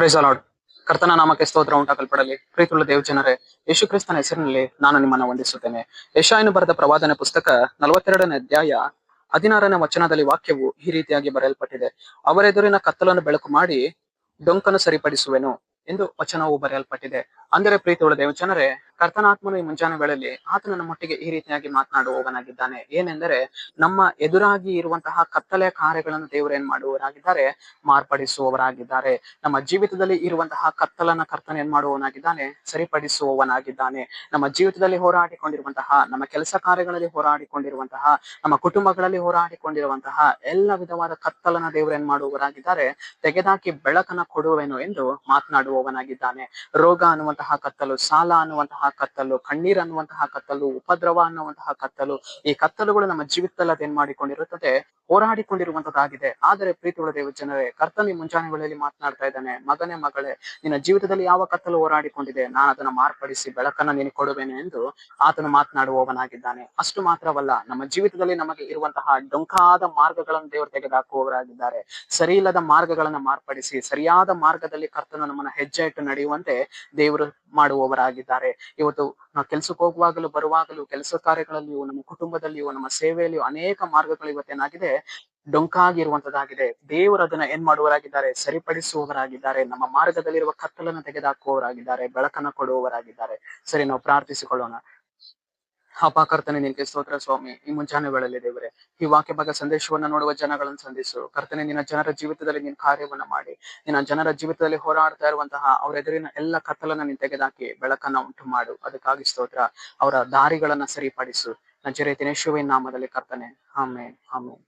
Price lord. ಕರ್ತನ ನಾಮಕ್ಕೆ ಸ್ತೋತ್ರ ಉಂಟಾಗಲ್ಪಡಲಿ. ಪ್ರೀತಿಯುಳ್ಳ ದೇವ ಜನರೇ, ಯೇಸು ಕ್ರಿಸ್ತನ ಹೆಸರಿನಲ್ಲಿ ನಾನು ನಿಮ್ಮನ್ನು ವಂದಿಸುತ್ತೇನೆ. ಯೆಶಾಯನು ಬರೆದ ಪ್ರವಾದನೆ ಪುಸ್ತಕ 42ನೇ ಅಧ್ಯಾಯ 16ನೇ ವಚನದಲ್ಲಿ ವಾಕ್ಯವು ಈ ರೀತಿಯಾಗಿ ಬರೆಯಲ್ಪಟ್ಟಿದೆ. ಅವರೆದುರಿನ ಕತ್ತಲನ್ನು ಬೆಳಕು ಮಾಡಿ ಡೊಂಕನ್ನು ಸರಿಪಡಿಸುವೆನು ಎಂದು ವಚನವು ಬರೆಯಲ್ಪಟ್ಟಿದೆ. ಅಂದರೆ ಪ್ರೀತಿಯುಳ್ಳ ದೇವ ಜನರೇ, ಕರ್ತನಾತ್ಮನು ಈ ಮುಂಜಾನೆ ವೇಳೆಯಲ್ಲಿ ಆತನು ನಮ್ಮೊಟ್ಟಿಗೆ ಈ ರೀತಿಯಾಗಿ ಮಾತನಾಡುವವನಾಗಿದ್ದಾನೆ. ಏನೆಂದರೆ, ನಮ್ಮ ಎದುರಾಗಿ ಇರುವಂತಹ ಕತ್ತಲೆಯ ಕಾರ್ಯಗಳನ್ನು ದೇವರು ಏನ್ ಮಾಡುವವರಾಗಿದ್ದಾರೆ, ಮಾರ್ಪಡಿಸುವವರಾಗಿದ್ದಾರೆ. ನಮ್ಮ ಜೀವಿತದಲ್ಲಿ ಇರುವಂತಹ ಕತ್ತಲನ್ನ ಕರ್ತನ ಏನ್ ಮಾಡುವವನಾಗಿದ್ದಾನೆ, ಸರಿಪಡಿಸುವವನಾಗಿದ್ದಾನೆ. ನಮ್ಮ ಜೀವಿತದಲ್ಲಿ ಹೋರಾಡಿಕೊಂಡಿರುವಂತಹ, ನಮ್ಮ ಕೆಲಸ ಕಾರ್ಯಗಳಲ್ಲಿ ಹೋರಾಡಿಕೊಂಡಿರುವಂತಹ, ನಮ್ಮ ಕುಟುಂಬಗಳಲ್ಲಿ ಹೋರಾಡಿಕೊಂಡಿರುವಂತಹ ಎಲ್ಲ ವಿಧವಾದ ಕತ್ತಲನ್ನ ದೇವರು ಏನ್ ಮಾಡುವವರಾಗಿದ್ದಾರೆ, ತೆಗೆದಾಕಿ ಬೆಳಕನ್ನ ಕೊಡುವೆನು ಎಂದು ಮಾತನಾಡುವವನಾಗಿದ್ದಾನೆ. ರೋಗ ಅನ್ನುವಂತಹ ಕತ್ತಲು, ಸಾಲ ಅನ್ನುವಂತಹ ಕತ್ತಲು, ಕಣ್ಣೀರ್ ಅನ್ನುವಂತಹ ಕತ್ತಲು, ಉಪದ್ರವ ಅನ್ನುವಂತಹ ಕತ್ತಲು, ಈ ಕತ್ತಲುಗಳು ನಮ್ಮ ಜೀವಿತದಲ್ಲಿ ಅದೇನ್ ಮಾಡಿಕೊಂಡಿರುತ್ತದೆ, ಹೋರಾಡಿಕೊಂಡಿರುವಂತದ್ದಾಗಿದೆ. ಆದರೆ ಪ್ರೀತಿಯುಳ್ಳ ದೇವ ಜನರೇ, ಕರ್ತನ ಮುಂಜಾನೆಗಳಲ್ಲಿ ಮಾತನಾಡ್ತಾ ಇದ್ದಾನೆ, ಮಗನೇ ಮಗಳೇ, ನಿನ್ನ ಜೀವಿತದಲ್ಲಿ ಯಾವ ಕತ್ತಲು ಹೋರಾಡಿಕೊಂಡಿದೆ, ನಾನು ಅದನ್ನ ಮಾರ್ಪಡಿಸಿ ಬೆಳಕನ್ನ ನೀನು ಕೊಡುವೆನೆ ಎಂದು ಆತನು ಮಾತನಾಡುವವನಾಗಿದ್ದಾನೆ. ಅಷ್ಟು ಮಾತ್ರವಲ್ಲ, ನಮ್ಮ ಜೀವಿತದಲ್ಲಿ ನಮಗೆ ಇರುವಂತಹ ಡೊಂಕಾದ ಮಾರ್ಗಗಳನ್ನು ದೇವರು ತೆಗೆದುಹಾಕುವವರಾಗಿದ್ದಾರೆ. ಸರಿ ಇಲ್ಲದ ಮಾರ್ಗಗಳನ್ನ ಮಾರ್ಪಡಿಸಿ ಸರಿಯಾದ ಮಾರ್ಗದಲ್ಲಿ ಕರ್ತನು ನಮ್ಮನ್ನ ಹೆಜ್ಜೆ ಇಟ್ಟು ನಡೆಯುವಂತೆ ದೇವರು ಮಾಡುವವರಾಗಿದ್ದಾರೆ. ಇವತ್ತು ನಾವು ಕೆಲ್ಸಕ್ಕೆ ಹೋಗುವಾಗಲೂ ಬರುವಾಗಲೂ, ಕೆಲಸ ಕಾರ್ಯಗಳಲ್ಲಿಯೂ, ನಮ್ಮ ಕುಟುಂಬದಲ್ಲಿಯೂ, ನಮ್ಮ ಸೇವೆಯಲ್ಲಿಯೂ ಅನೇಕ ಮಾರ್ಗಗಳು ಇವತ್ತೇನಾಗಿದೆ, ಡೊಂಕಾಗಿರುವಂತದ್ದಾಗಿದೆ. ದೇವರು ಅದನ್ನ ಏನ್ ಮಾಡುವವರಾಗಿದ್ದಾರೆ, ಸರಿಪಡಿಸುವವರಾಗಿದ್ದಾರೆ. ನಮ್ಮ ಮಾರ್ಗದಲ್ಲಿರುವ ಕತ್ತಲನ್ನು ತೆಗೆದುಹಾಕುವವರಾಗಿದ್ದಾರೆ, ಬೆಳಕನ್ನ ಕೊಡುವವರಾಗಿದ್ದಾರೆ. ಸರಿ, ನಾವು ಪ್ರಾರ್ಥಿಸಿಕೊಳ್ಳೋಣ. ಅಪ್ಪ ಕರ್ತನೆ, ನಿನಗೆ ಸ್ತೋತ್ರ ಸ್ವಾಮಿ. ಈ ಮುಂಜಾನೆ ವೇಳೆಯಲ್ಲಿ ದೇವರೇ, ಈ ವಾಕ್ಯ ಭಾಗ ಸಂದೇಶವನ್ನ ನೋಡುವ ಜನಗಳನ್ನು ಸಂಧಿಸು ಕರ್ತನೆ. ನಿನ್ನ ಜನರ ಜೀವಿತದಲ್ಲಿ ನಿನ್ನ ಕಾರ್ಯವನ್ನ ಮಾಡಿ, ನಿನ್ನ ಜನರ ಜೀವಿತದಲ್ಲಿ ಹೋರಾಡ್ತಾ ಇರುವಂತಹ ಅವ್ರ ಎದುರಿನ ಎಲ್ಲ ಕತ್ತಲನ್ನ ನೀನು ತೆಗೆದಾಕಿ ಬೆಳಕನ್ನ ಉಂಟು ಮಾಡು. ಅದಕ್ಕಾಗಿ ಸ್ತೋತ್ರ. ಅವರ ದಾರಿಗಳನ್ನ ಸರಿಪಡಿಸು. ನಜರೇತಿನ ಯೇಸುವಿನ ನಾಮದಲ್ಲಿ ಕರ್ತನೆ, ಆಮೆನ್, ಆಮೆನ್.